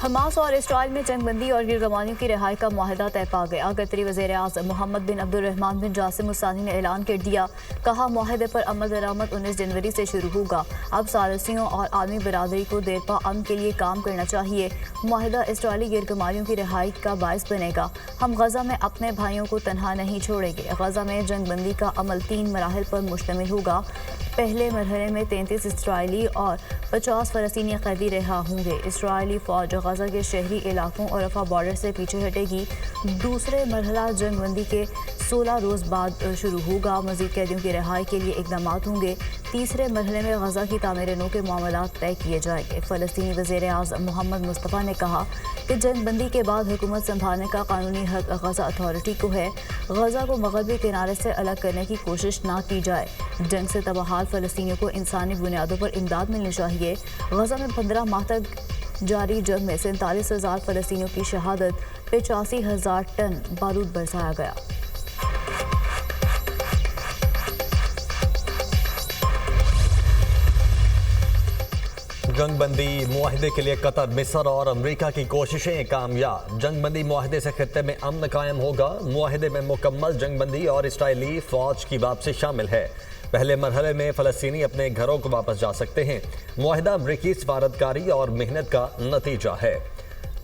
Hamas और Israel में जंगबंदी और गिरगमानियों की रिहाई का मुआहदा तय पा गया। कतरी वज़ीर-ए-आज़म मोहम्मद बिन अब्दुर्रहमान बिन जासिम उस्सानी ने ऐलान कर दिया, कहा मुआहदे पर अमल दरामद 19 जनवरी से शुरू होगा। अब सालिसियों और आलमी बरादरी को देरपा अमन के लिए काम करना चाहिए। मुआहदा इसराइली गिरगमानियों की रिहाई का बायस बनेगा। हम गजा में अपने भाइयों को तनहा नहीं छोड़ेंगे। गजा में जंगबंदी का अमल 3 मराहिल पर मुश्तमिल होगा। पहले मरहले में 33 इसराइली और 50 फ़लस्तीनी कैदी रिहा होंगे। इसराइली फ़ौज गजा के शहरी इलाकों और रफा बॉर्डर से पीछे हटेगी। दूसरे मरहला जंगबंदी के 16 रोज़ बाद शुरू होगा। मज़ीद कैदियों की रिहाई के लिए इक़दाम होंगे। तीसरे मरहले में गजा की तामीर नो के मामला तय किए जाएंगे। फ़लस्तीनी वज़ीर-ए-आज़म मोहम्मद मुस्तफ़ा ने कहा कि जंगबंदी के बाद हुकूमत संभालने का कानूनी हक गजा अथॉरिटी को है। गजा को मगरबी किनारे से अलग करने की कोशिश ना की जाए। जंग से तबाहाल फ़लस्तीनियों को इंसानी बुनियादों पर इमदाद मिलनी चाहिए। गजा में 15 माह तक जारी जंग में 47,000 फ़लस्तीनियों की शहादत, 85,000 टन बारूद बरसाया गया। जंगबंदी मुआहदे के लिए कतर, मिस्र और अमेरिका की कोशिशें कामयाब। जंगबंदी मुआहदे से खित्ते में अमन कायम होगा। मुआहदे में मुकम्मल जंगबंदी और इसराइली फौज की वापसी शामिल है। पहले मरहले में फ़लस्तीनी अपने घरों को वापस जा सकते हैं। मुआहदा अमरीकी सफारतकारी और मेहनत का नतीजा है।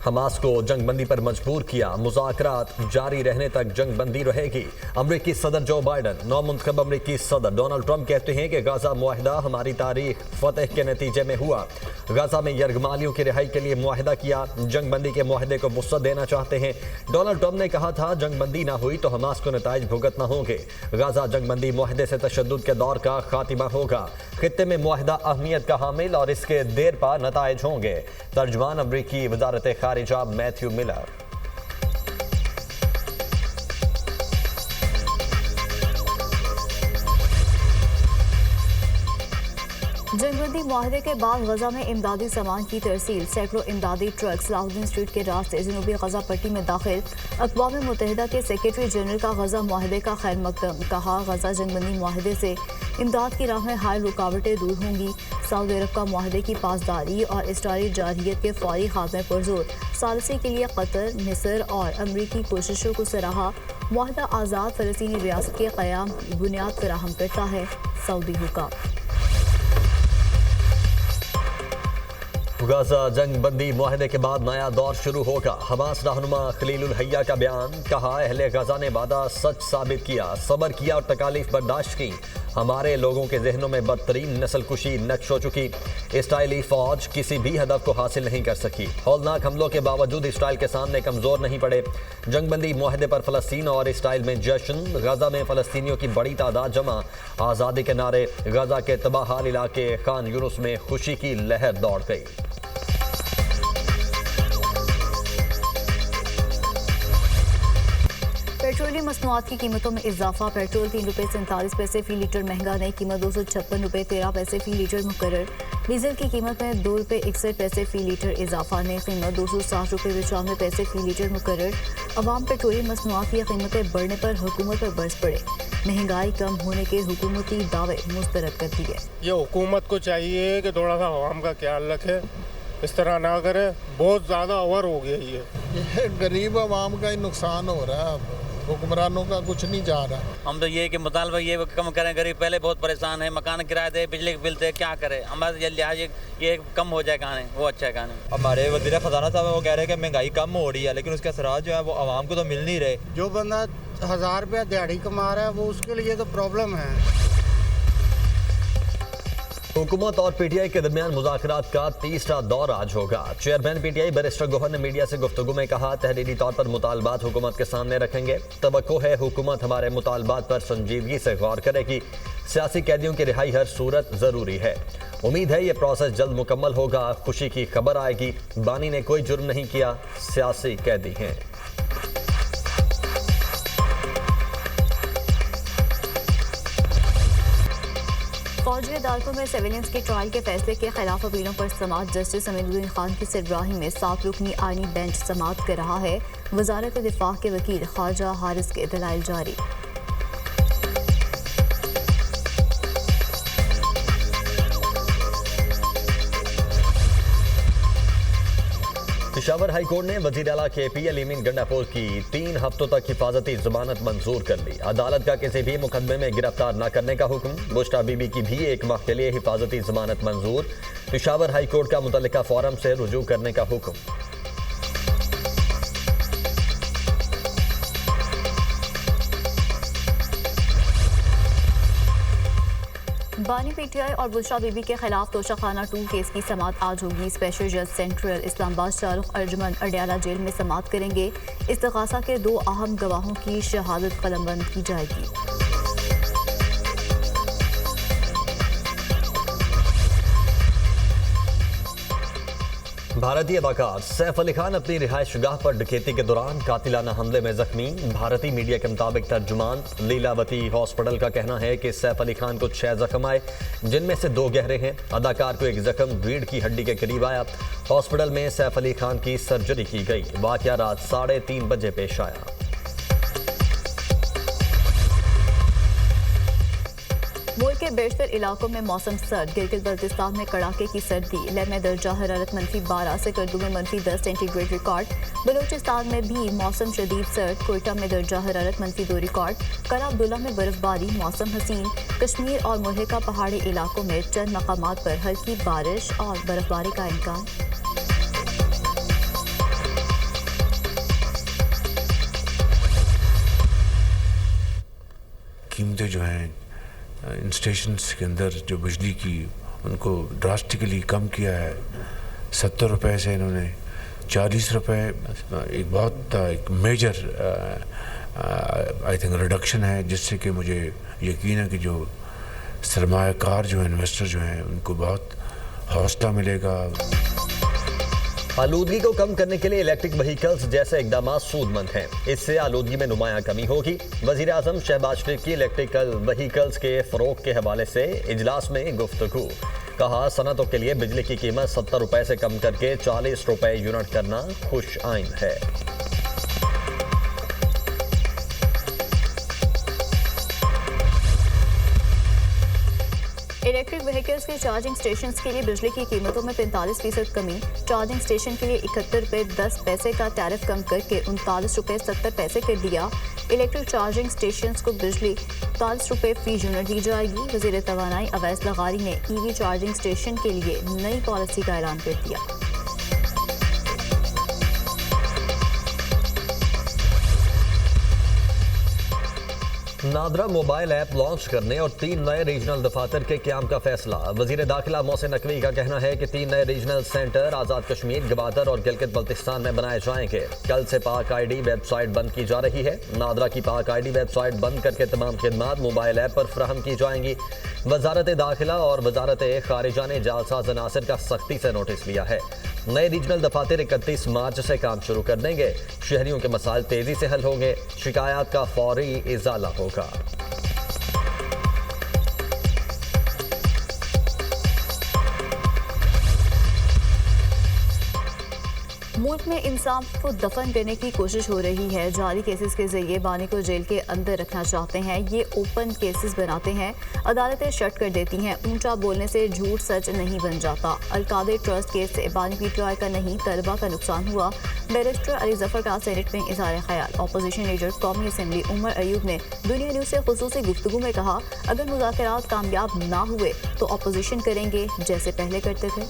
हमास को जंगबंदी पर मजबूर किया। मुज़ाकरात जारी रहने तक जंगबंदी रहेगी। अमरीकी सदर जो बाइडन, नौमुंतखब अमरीकी सदर डोनाल्ड ट्रंप कहते हैं कि गाजा मुआहदा हमारी तारीख फतह के नतीजे में हुआ। गाजा में यरगमालियों की रिहाई के लिए मुआहदा किया। जंगबंदी के मुआहदे को वुसअत देना चाहते हैं। डोनाल्ड ट्रंप ने कहा था, जंगबंदी ना हुई तो हमास को नताइज भुगतना होंगे। गाजा जंगबंदी मुआहदे से तशद्दुद के दौर का खात्मा होगा। खित्ते में मुआहदा अहमियत का हामिल और इसके देर पा नताइज होंगे। तर्जुमान अमरीकी वजारत खारिजा मैथ्यू मिलर। जंगबंदी मुआहदे के बाद गजा में इमदादी सामान की तरसील। सैकड़ों इमदादी ट्रक सलाहुद्दीन स्ट्रीट के रास्ते जनूबी गजा पट्टी में दाखिल। अक़वाम मुत्तहिदा के सेक्रेटरी जनरल का गजा मुआहदे का खैर मकदम। कहा, गजा जंगबंदी मुआहदे से इमदाद की राह में हाल रुकावटें दूर होंगी। सऊदी अरब का मुआहदे की पासदारी और इसराइली जारहियत के फौरी खात्मे पर जोर। सालिसी के लिए कतर, मिस्र और अमरीकी कोशिशों को सराहा। मुआहदा आज़ाद फ़लस्तीनी रियासत के क़याम की बुनियाद फराहम करता है। सऊदी हुक्म। गाजा जंगबंदी मुआहदे के बाद नया दौर शुरू होगा। हमास रहनुमा खलीलुल हय्या का बयान। कहा, अहले गजा ने वादा सच साबित किया, सब्र किया और तकालीफ बर्दाश्त की। हमारे लोगों के जहनों में बदतरीन नस्लकुशी नक्श हो चुकी। इसराइली फौज किसी भी हदफ को हासिल नहीं कर सकी। हौलनाक हमलों के बावजूद इसराइल के सामने कमजोर नहीं पड़े। जंगबंदी मुआहदे पर फ़लस्तीन और इसराइल में जश्न। गजा में फ़लस्तीनियों की बड़ी तादाद जमा। आज़ादी के नारे। गजा के तबाहाल इलाके खान यूनुस में खुशी की लहर दौड़ गई। पेट्रोलियम मसनूआत की कीमतों में इजाफा। पेट्रोल 3 रुपये 47 पैसे फी लीटर महंगा। नई कीमत 256 रुपये 13 पैसे फी लीटर मुकर्रर। डीजल की कीमत में 2 रुपये 61 पैसे फी लीटर इजाफा। नई कीमत 260 रुपये 95 पैसे फी लीटर मुकर्रर। अवाम पेट्रोलियम मसनूआत की कीमतें बढ़ने पर हुकूमत पर बरस पड़े। महंगाई कम होने के हुकूमती दावे मुस्तरद कर दिए। ये हुकूमत को चाहिए कि थोड़ा सा अवाम का ख्याल रखे, इस तरह ना करे। बहुत ज़्यादा ओवर हो गया ये गरीब अवाम का ही नुकसान हो रहा है। हुक्मरानों का कुछ नहीं जा रहा। हम तो ये कि मुतालबा ये कम करें। गरीब पहले बहुत परेशान है, मकान किराए दे, बिजली के बिल दे, क्या करे। हमारे लिहाज ये कम हो जाए कहानी, वो अच्छा है कहानी। हमारे वज़ीर ख़जाना साहब वो कह रहे हैं कि महंगाई कम हो रही है, लेकिन उसके असरात जो है वो आवाम को तो मिल नहीं रहे। जो बंदा 1000 रुपया दिहाड़ी कमा रहा है वो उसके लिए तो प्रॉब्लम है। हुकूमत और पीटीआई के दरमियान मुज़ाकरात का तीसरा दौर आज होगा। चेयरमैन पीटीआई बैरिस्टर गौहर ने मीडिया से गुफ्तगू में कहा, तहरीरी तौर पर मुतालबात हुकूमत के सामने रखेंगे। तवक्को है हुकूमत हमारे मुतालबात पर संजीदगी से गौर करेगी। सियासी कैदियों की रिहाई हर सूरत ज़रूरी है। उम्मीद है ये प्रोसेस जल्द मुकम्मल होगा। खुशी की खबर आएगी। बानी ने कोई जुर्म नहीं किया, सियासी कैदी हैं। फौजी अदालतों में सिविलियंस के ट्रायल के फैसले के खिलाफ अपीलों पर समाअत। जस्टिस अमीनुद्दीन खान की सरबराही में 7 रुकनी आईनी बेंच समाअत कर रहा है। वजारत दिफा के वकील ख्वाजा हारिस के दलाइल जारी। पेशावर हाई कोर्ट ने वजीर आला KP अलीमीन गंडापुर की 3 हफ्तों तक हिफाजती जमानत मंजूर कर ली। अदालत का किसी भी मुकदमे में गिरफ्तार न करने का हुक्म। बुश्रा बीबी की भी 1 माह के लिए हिफाजती जमानत मंजूर। पेशावर हाई कोर्ट का मुतल्लिका फोरम से रुजू करने का हुक्म। बानी PTI और बुशरा बीबी के खिलाफ तोशाखाना 2 केस की समाअत आज होगी। स्पेशल जज सेंट्रल इस्लामाबाद शाहरुख अर्जुमन अडियाला जेल में समाअत करेंगे। इस्तगासा के 2 अहम गवाहों की शहादत कलमबंद की जाएगी। भारतीय अदाकार सैफ अली खान अपनी रिहायशगाह पर डकैती के दौरान कातिलाना हमले में जख्मी। भारतीय मीडिया के मुताबिक तर्जुमान लीलावती हॉस्पिटल का कहना है कि सैफ अली खान को 6 जख्म आए, जिनमें से 2 गहरे हैं। अदाकार को 1 जख्म रीढ़ की हड्डी के करीब आया। हॉस्पिटल में सैफ अली खान की सर्जरी की गई। वाकया रात 3:30 बजे पेश आया। मुल्क के बेशतर इलाकों में मौसम सर्द। गिलगित बल्तिस्तान में कड़ाके की सर्दी। लेह में दर्जा हरारत -12 से करदू में -10 सेंटीग्रेड रिकॉर्ड। बलूचिस्तान में भी मौसम शदीद सर्द। कोयटा में दर्जा हरारत -2 रिकॉर्ड। कला अब्दुल्ला में बर्फबारी। मौसम हसीन। कश्मीर और मुल्हिका पहाड़ी इलाकों में चंद मकामात पर हल्की बारिश और बर्फबारी का इम्कान। कीमतें जो हैं इन स्टेशंस के अंदर जो बिजली की उनको ड्रास्टिकली कम किया है। 70 रुपए से इन्होंने 40 रुपए, एक मेजर आई थिंक रिडक्शन है, जिससे कि मुझे यकीन है कि जो सरमायाकार जो इन्वेस्टर जो हैं उनको बहुत हौसला मिलेगा। आलूदगी को कम करने के लिए इलेक्ट्रिक व्हीकल्स जैसे इकदाम सूदमंद हैं। इससे आलूदगी में नुमायां कमी होगी। वजीर आजम शहबाज शरीफ की इलेक्ट्रिकल व्हीकल्स के फरोग के हवाले से इजलास में गुफ्तगू। कहा, सनतों के लिए बिजली की कीमत 70 रुपए से कम करके 40 रुपए यूनिट करना खुश आइन है। इलेक्ट्रिक व्हीकल्स के चार्जिंग स्टेशन के लिए बिजली की कीमतों में 45% कमी। चार्जिंग स्टेशन के लिए 71 रुपये 10 पैसे का टैरिफ कम करके 39 रुपये 70 पैसे कर दिया। इलेक्ट्रिक चार्जिंग स्टेशन को बिजली 40 रुपये फी यूनिट दी जाएगी। वज़ीर तवानाई अवैस लगारी ने EV चार्जिंग स्टेशन के लिए नई पॉलिसी का ऐलान कर दिया। नादरा मोबाइल ऐप लॉन्च करने और 3 नए रीजनल दफातर के क्याम का फैसला। वजीर दाखिला मोहसिन नकवी का कहना है कि 3 नए रीजनल सेंटर आज़ाद कश्मीर, गवादर और गिलगित बल्तिस्तान में बनाए जाएंगे। कल से पाक ID वेबसाइट बंद की जा रही है। नादरा की पाक ID वेबसाइट बंद करके तमाम खिदमात मोबाइल ऐप पर फराहम की जाएंगी। वजारत दाखिला और वजारत खारिजा ने जालसाज अनासर का सख्ती से नोटिस लिया है। नए रीजनल दफातर 31 मार्च से काम शुरू कर देंगे। शहरियों के मसाइल तेजी से हल होंगे। शिकायत का फौरी इजाला होगा। मुल्क में इंसान को दफन करने की कोशिश हो रही है। जाली केसेस के जरिए बानी को जेल के अंदर रखना चाहते हैं। ये ओपन केसेस बनाते हैं, अदालतें शट कर देती हैं। ऊंचा बोलने से झूठ सच नहीं बन जाता। अलकादर ट्रस्ट केस से बानी PTI का नहीं, तलबा का नुकसान हुआ। बैरिस्टर अली जफर का सेनेट में इज़हार ख्याल। अपोजिशन लीडर कौमी असम्बली उमर अयूब ने दुनिया न्यूज़ से खुसूसी गुफ्तगू में कहा, अगर मुज़ाकरात कामयाब ना हुए तो अपोजिशन करेंगे जैसे पहले करते थे।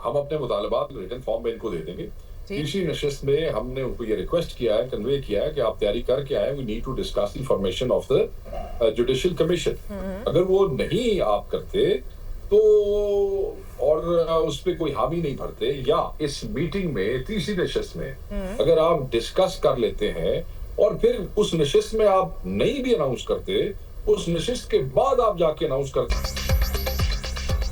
हम अपने मुतालबात रिटन फॉर्म में इनको दे देंगे। तीसरी नशिस्त में हमने उनको ये रिक्वेस्ट किया है, कन्वे किया है कि आप तैयारी करके आए, we need to discuss the formation of the judicial commission. अगर वो नहीं आप करते तो और उस पर कोई हामी नहीं भरते, या इस मीटिंग में तीसरी नशिस्त में अगर आप डिस्कस कर लेते हैं और फिर उस नशिस्त में आप नहीं भी अनाउंस करते, उस नशिस्त के बाद आप जाके अनाउंस करते।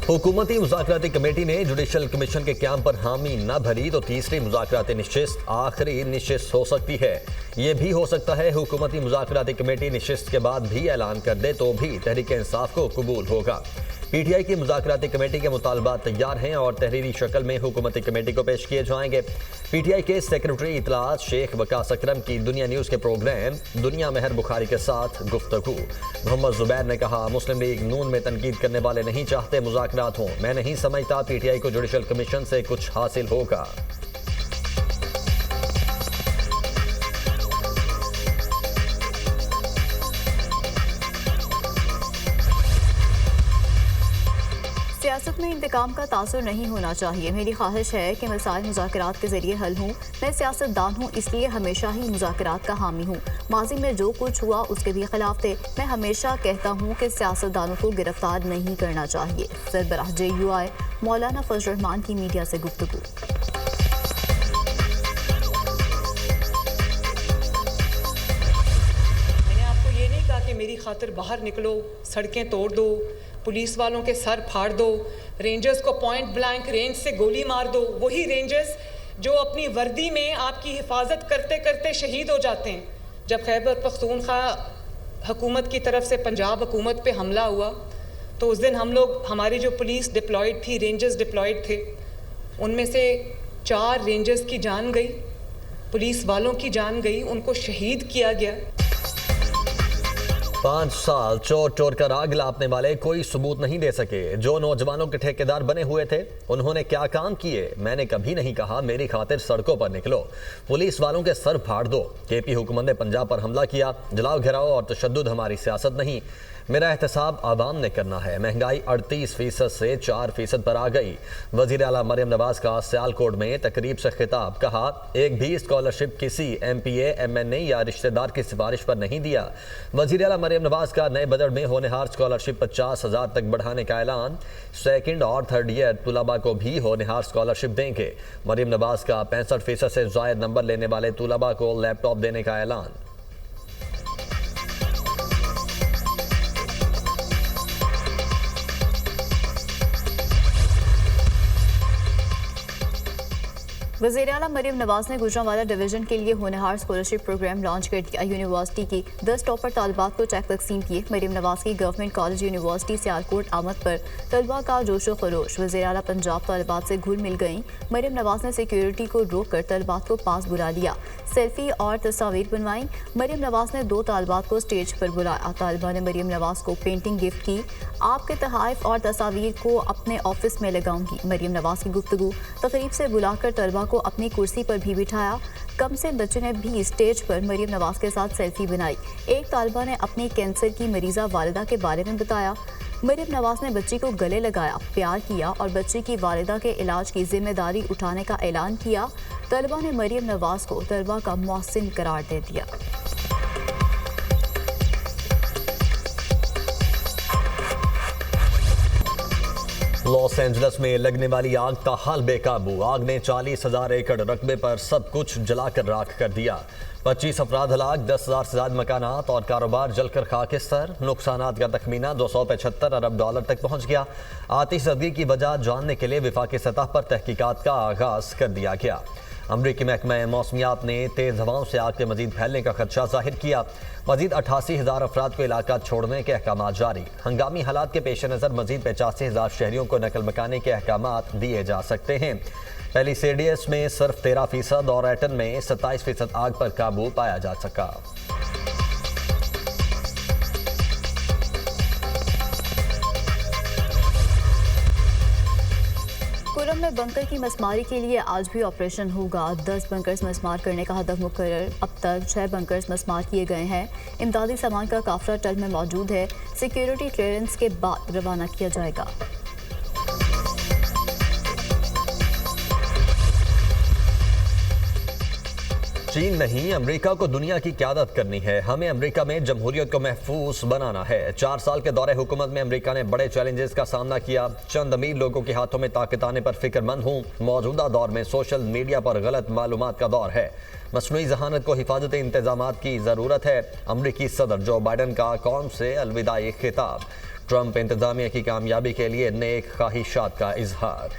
हुकूमती मुज़ाकराती कमेटी ने जुडिशल कमीशन के क्याम पर हामी न भरी तो तीसरी मुज़ाकराती नशिस्त आखिरी नशिस्त हो सकती है। ये भी हो सकता है हुकूमती मुज़ाकराती कमेटी नशिस्त के बाद भी ऐलान कर दे तो भी तहरीक इंसाफ को कबूल होगा। पीटीआई की मुज़ाकराती कमेटी के मुतालबात तैयार हैं और तहरीरी शक्ल में हुकूमती कमेटी को पेश किए जाएंगे। पीटीआई के सेक्रेटरी इतलात शेख वकास अकरम की दुनिया न्यूज़ के प्रोग्राम दुनिया मेहर बुखारी के साथ गुफ्तगू। मोहम्मद जुबैर ने कहा, मुस्लिम लीग नून में तनकीद करने वाले नहीं चाहते मुज़ाकरात हों। मैं नहीं समझता पीटीआई को जुडिशल कमीशन से कुछ हासिल होगा। सियासत में इंतकाम का तासुर नहीं होना चाहिए। मेरी ख्वाहिश है कि मसाइल मुज़ाकरात के जरिए हल हों। मैं सियासतदान हूँ, इसलिए हमेशा ही मुज़ाकरात का हामी हूँ। माजी में जो कुछ हुआ उसके भी खिलाफ थे। मैं हमेशा कहता हूँ कि सियासतदानों को गिरफ्तार नहीं करना चाहिए। सरबराह JUI मौलाना फजल रहमान की मीडिया से गुफ्तगू। मैंने आपको ये नहीं कहा कि मेरी खातिर बाहर निकलो, सड़कें तोड़ दो, पुलिस वालों के सर फाड़ दो, रेंजर्स को पॉइंट ब्लैंक रेंज से गोली मार दो। वही रेंजर्स जो अपनी वर्दी में आपकी हिफाजत करते करते शहीद हो जाते हैं। जब खैबर पख्तूनख्वा हुकूमत की तरफ से पंजाब हुकूमत पे हमला हुआ तो उस दिन हम लोग, हमारी जो पुलिस डिप्लॉयड थी, रेंजर्स डिप्लॉयड थे, उनमें से 4 रेंजर्स की जान गई, पुलिस वालों की जान गई, उनको शहीद किया गया। 5 साल चोर चोर कर आग लापने वाले कोई सबूत नहीं दे सके। जो नौजवानों के ठेकेदार बने हुए थे उन्होंने क्या काम किए? मैंने कभी नहीं कहा मेरी खातिर सड़कों पर निकलो, पुलिस वालों के सर फाड़ दो। केपी हुकूमत ने पंजाब पर हमला किया। जलाओ घिराओ और तशद्दुद हमारी सियासत नहीं, मेरा एहतसाब आवाम ने करना है। महंगाई 38% से 4% पर आ गई। वज़ीर आला मरियम नवाज का सियालकोट में तकरीब से खिताब। कहा, एक भी स्कॉलरशिप किसी MPA MNA या रिश्तेदार की सिफारिश पर नहीं दिया। वज़ीर आला मरियम नवाज का नए बजट में होनहार स्कॉलरशिप 50,000 तक बढ़ाने का ऐलान। 2nd और 3rd ईयर तुलबा को भी होनहार स्कॉलरशिप देंगे। मरियम नवाज का 65% से ज़ायद नंबर लेने वाले तुलबा को लैपटॉप देने का ऐलान। वज़ीर आला मरियम नवाज ने गुजरांवाला डिवीजन के लिए होनहार स्कॉलरशिप प्रोग्राम लॉन्च कर दिया। यूनिवर्सिटी की 10 टॉपर तालिबात को चेक तकसीम किए। मरियम नवाज की गवर्नमेंट कॉलेज यूनिवर्सिटी सियालकोट आमद पर तलबा का जोशो खरोश। वज़ीर आला पंजाब तालिबात से घुल मिल गईं। मरियम नवाज ने सिक्योरिटी को रोक कर तलबात को पास बुला लिया, सेल्फी और तस्वीर बनवाई। मरियम नवाज ने 2 तालिबात को स्टेज पर बुलाया। तालिबा ने मरियम नवाज को पेंटिंग गिफ्ट की। आपके तहाइफ और तस्वीर को अपने ऑफिस में लगाऊंगी। मरियम नवाज की गुफ्तगू। तकरीब से बुलाकर तलबा को अपनी कुर्सी पर भी बिठाया। कम से बच्चे ने भी स्टेज पर मरियम नवाज के साथ सेल्फी बनाई। एक तालिबा ने अपनी कैंसर की मरीज़ा वालिदा के बारे में बताया। मरियम नवाज ने बच्ची को गले लगाया, प्यार किया और बच्ची की वालिदा के इलाज की जिम्मेदारी उठाने का ऐलान किया। तलबा ने मरियम नवाज को तलबा का मोहसिन करार दे दिया। लॉस एंजल्स में लगने वाली आग ताहाल बेकाबू। आग ने 40,000 एकड़ रकबे पर सब कुछ जलाकर राख कर दिया। 25 अफराद हलाक, 10,000 से ज्यादा मकानात और कारोबार जलकर खाकिस्तर। नुकसानात का तखमीना $275 अरब तक पहुंच गया। आतिशज़दी की वजह जानने के लिए विफाकी सतह पर तहकीकात का आगाज कर दिया गया। अमरीकी महकमा मौसमियात ने तेज़ हवाओं से आग के मजीद फैलने का खदशा जाहिर किया। मजीद 88,000 अफराद को इलाका छोड़ने के अहकाम जारी। हंगामी हालात के पेश नज़र मजीद 85,000 शहरियों को नकल मकाने के अहकाम दिए जा सकते हैं। पहली CDS में सिर्फ 13% और एटन में 27% आग पर काबू पाया जा सका। कुरम में बंकर की मसमारी के लिए आज भी ऑपरेशन होगा। 10 बंकर्स मसमार करने का हदफ मुकर्रर। अब तक 6 बंकर्स मसमार किए गए हैं। इमदादी सामान का काफिला टल में मौजूद है। सिक्योरिटी क्लियरेंस के बाद रवाना किया जाएगा। चीन नहीं, अमेरिका को दुनिया की क़यादत करनी है। हमें अमेरिका में जमहूरियत को महफूज बनाना है। 4 साल के दौरे हुकूमत में अमेरिका ने बड़े चैलेंजेस का सामना किया। चंद अमीर लोगों के हाथों में ताकत आने पर फिक्रमंद हूँ। मौजूदा दौर में सोशल मीडिया पर गलत मालूमात का दौर है। मसनूई जहानत को हिफाजती इंतजामात की ज़रूरत है। अमरीकी सदर जो बाइडन का कौम से अलविदाई खिताब। ट्रंप इंतजामिया की कामयाबी के लिए नेक ख्वाहिशात का इजहार।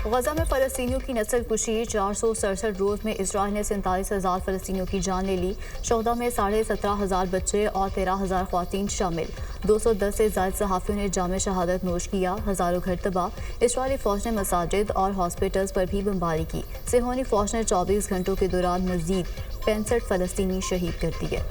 गजा में फ़लस्तीनियों की नस्लकुशी। 467 रोज़ में इसराइल ने 47,000 फ़लस्तीनियों की जान ले ली। शोहदा में 17,500 बच्चे और 13,000 ख़वातीन शामिल। 210 से ज़ायद सहाफ़ियों ने जाम शहादत नोश किया। हज़ारों घर तबाह। इसराइली फ़ौज ने मसाजिद और हॉस्पिटल्स पर भी बमबारी की। सिहोनी फ़ौज ने 24 घंटों के दौरान मज़ीद 65 फ़लस्तीनी शहीद कर दिए।